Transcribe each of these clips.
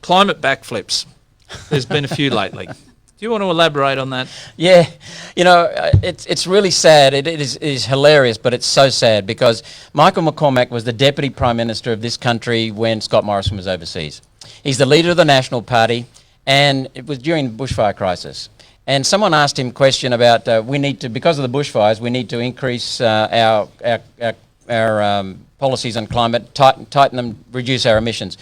climate backflips. There's been a few lately. Do you want to elaborate on that? Yeah, it's really sad. It is hilarious, but it's so sad because Michael McCormack was the Deputy Prime Minister of this country when Scott Morrison was overseas. He's the leader of the National Party, and it was during the bushfire crisis. And someone asked him a question about because of the bushfires, we need to increase our policies on climate, tighten them, reduce our emissions.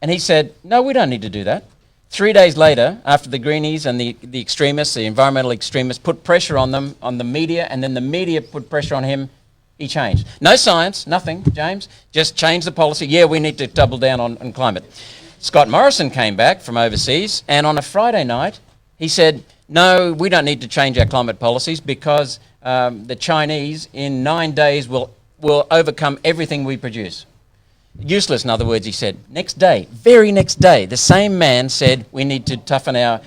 And he said, no, we don't need to do that. 3 days later, after the Greenies and the extremists, the environmental extremists, put pressure on them, on the media, and then the media put pressure on him, he changed. No science, nothing, James, just change the policy. Yeah, we need to double down on climate. Scott Morrison came back from overseas, and on a Friday night, he said, no, we don't need to change our climate policies because the Chinese in 9 days will overcome everything we produce. Useless, in other words, he said. Next day, very next day, the same man said we need to toughen our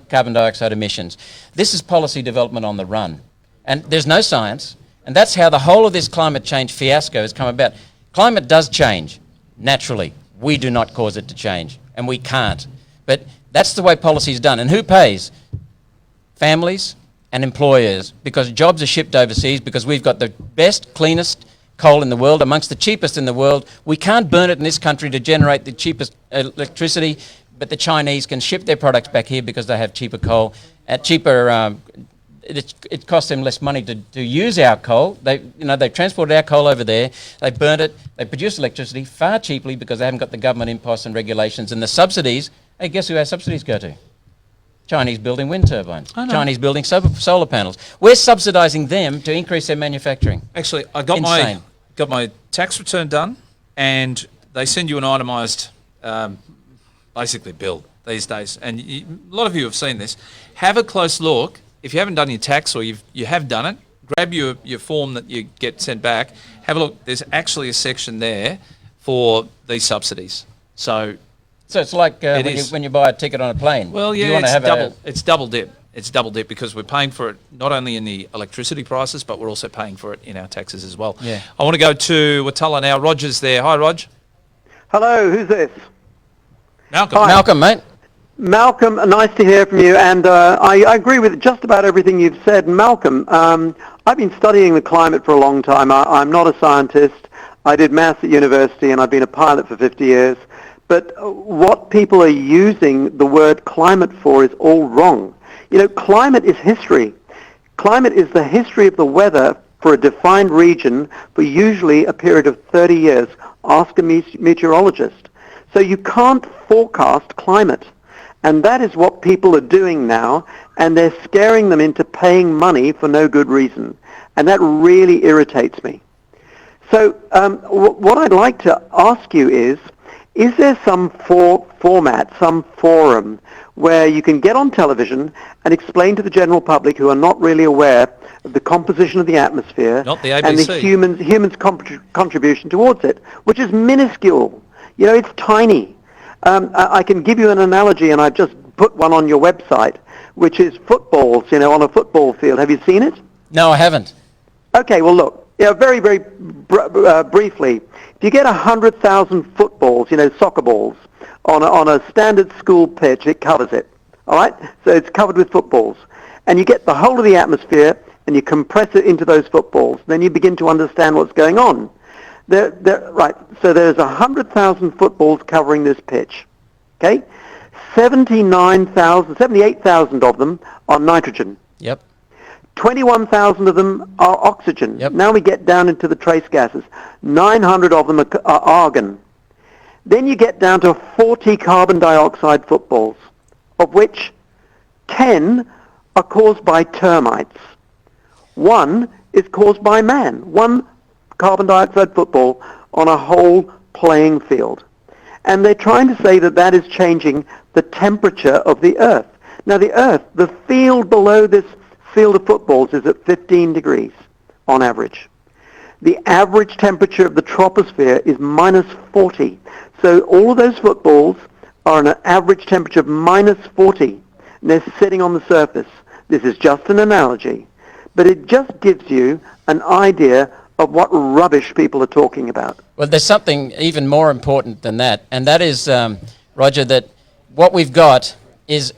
carbon dioxide emissions. This is policy development on the run. And there's no science, and that's how the whole of this climate change fiasco has come about. Climate does change, naturally. We do not cause it to change, and we can't. But that's the way policy is done. And who pays? Families and employers, because jobs are shipped overseas, because we've got the best, cleanest coal in the world, amongst the cheapest in the world. We can't burn it in this country to generate the cheapest electricity, but the Chinese can ship their products back here because they have cheaper coal, at cheaper. It costs them less money to use our coal. They transported our coal over there. They burn it. They produce electricity far cheaply because they haven't got the government imposts and regulations and the subsidies. Hey, guess who our subsidies go to? Chinese building wind turbines. Chinese building solar panels. We're subsidising them to increase their manufacturing. Actually, I got my tax return done, and they send you an itemised, basically bill these days. And a lot of you have seen this. Have a close look. If you haven't done your tax or you have done it, grab your form that you get sent back. Have a look. There's actually a section there for these subsidies. So it's like when you buy a ticket on a plane. Well, yeah, it's double dip. It's double dip because we're paying for it not only in the electricity prices, but we're also paying for it in our taxes as well. Yeah. I want to go to Watala now. Roger's there. Hi, Rog. Hello, who's this? Malcolm. Hi. Malcolm, mate. Malcolm, nice to hear from you, and I agree with just about everything you've said. Malcolm, I've been studying the climate for a long time. I'm not a scientist. I did maths at university, and I've been a pilot for 50 years. But what people are using the word climate for is all wrong. Climate is history. Climate is the history of the weather for a defined region for usually a period of 30 years. Ask a meteorologist. So you can't forecast climate. And that is what people are doing now, and they're scaring them into paying money for no good reason. And that really irritates me. So what I'd like to ask you is there some format, some forum, where you can get on television and explain to the general public who are not really aware of the composition of the atmosphere Not the ABC. and the humans' contribution towards it, which is minuscule. It's tiny. I can give you an analogy, and I've just put one on your website, which is footballs, on a football field. Have you seen it? No, I haven't. Okay, well, look, very, very briefly, if you get 100,000 footballs, soccer balls, on a standard school pitch, it covers it, all right? So it's covered with footballs. And you get the whole of the atmosphere, and you compress it into those footballs. Then you begin to understand what's going on. Right, so there's 100,000 footballs covering this pitch, okay? 78,000 of them are nitrogen. Yep. 21,000 of them are oxygen. Yep. Now we get down into the trace gases. 900 of them are argon. Then you get down to 40 carbon dioxide footballs, of which 10 are caused by termites. One is caused by man. One carbon dioxide football on a whole playing field. And they're trying to say that is changing the temperature of the Earth. Now the Earth, the field below this field of footballs is at 15 degrees on average. The average temperature of the troposphere is minus 40. So all of those footballs are on an average temperature of minus 40. And they're sitting on the surface. This is just an analogy. But it just gives you an idea of what rubbish people are talking about. Well, there's something even more important than that, and that is, Roger, that what we've got is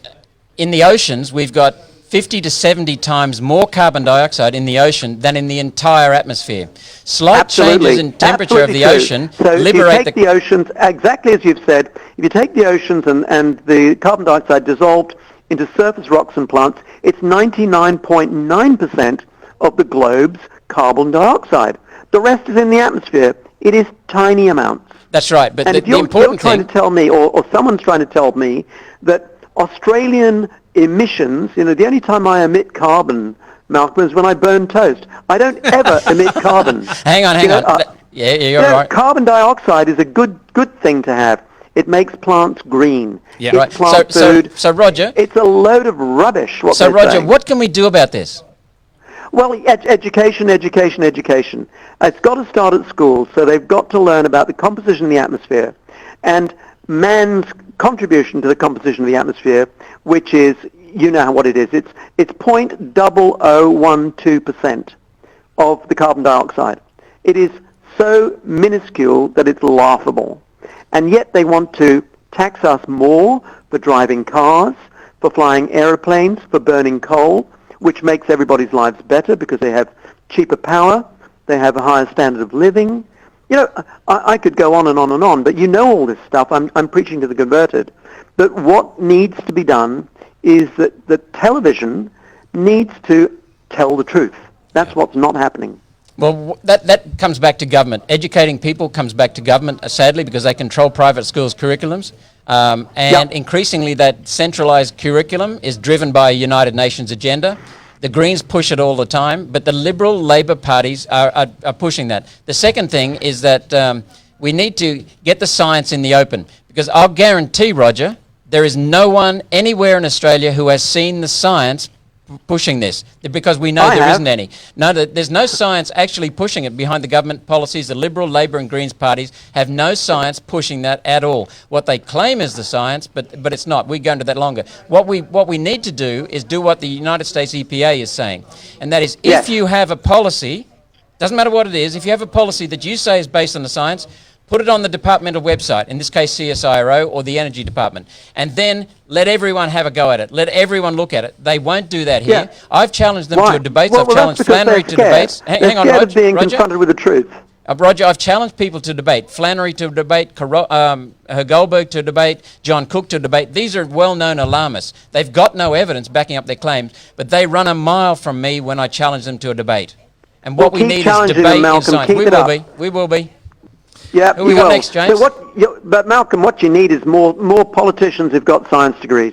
in the oceans, we've got 50 to 70 times more carbon dioxide in the ocean than in the entire atmosphere. Slight changes in temperature of the ocean so liberate if you take the oceans, exactly as you've said, if you take the oceans and the carbon dioxide dissolved into surface rocks and plants, it's 99.9% of the globe's carbon dioxide. The rest is in the atmosphere. It is tiny amounts. That's right, but And if the you're important trying thing... to tell me, or someone's trying to tell me, that Australian emissions, the only time I emit carbon, Malcolm, is when I burn toast. I don't ever emit carbon. Hang on. Yeah, you're right. Carbon dioxide is a good thing to have. It makes plants green. Yeah, it's right. plant food. So, Roger... It's a load of rubbish, what So, they're Roger, saying. what can we do about this? Well, education. It's got to start at school, so they've got to learn about the composition of the atmosphere and man's contribution to the composition of the atmosphere, which is, you know what it is. It's 0.0012% of the carbon dioxide. It is so minuscule that it's laughable. And yet they want to tax us more for driving cars, for flying aeroplanes, for burning coal, which makes everybody's lives better because they have cheaper power, they have a higher standard of living. I could go on and on and on, but you know all this stuff. I'm preaching to the converted. But what needs to be done is that television needs to tell the truth. That's what's not happening. Well, that comes back to government. Educating people comes back to government, sadly, because they control private schools' curriculums. Increasingly that centralised curriculum is driven by a United Nations agenda. The Greens push it all the time, but the Liberal Labor parties are pushing that. The second thing is that we need to get the science in the open, because I'll guarantee, Roger, there is no one anywhere in Australia who has seen the science pushing this, because we know there isn't any. No, there's no science actually pushing it behind the government policies. The Liberal, Labor and Greens parties have no science pushing that at all. What they claim is the science, but it's not. We go into that longer. What we need to do is do what the United States EPA is saying, and that is if you have a policy, doesn't matter what it is, if you have a policy that you say is based on the science, put it on the departmental website, in this case CSIRO or the Energy Department, and then let everyone have a go at it. Let everyone look at it. They won't do that here. Yeah. I've challenged them to debates. I've challenged Flannery to debates. Hang on, Roger. Being confronted with the truth. Roger, I've challenged people to debate. Flannery to debate, Goldberg to debate, John Cook to debate. These are well-known alarmists. They've got no evidence backing up their claims, but they run a mile from me when I challenge them to a debate. And what we need is debate in science. We will be. Yeah, who we got next, James? But Malcolm, what you need is more politicians who've got science degrees.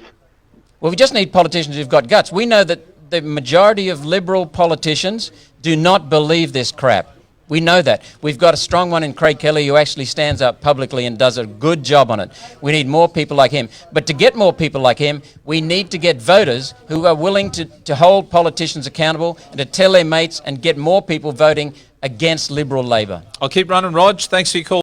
Well, we just need politicians who've got guts. We know that the majority of Liberal politicians do not believe this crap. We know that. We've got a strong one in Craig Kelly who actually stands up publicly and does a good job on it. We need more people like him. But to get more people like him, we need to get voters who are willing to hold politicians accountable and to tell their mates and get more people voting against Liberal Labor. I'll keep running, Rog. Thanks for your call.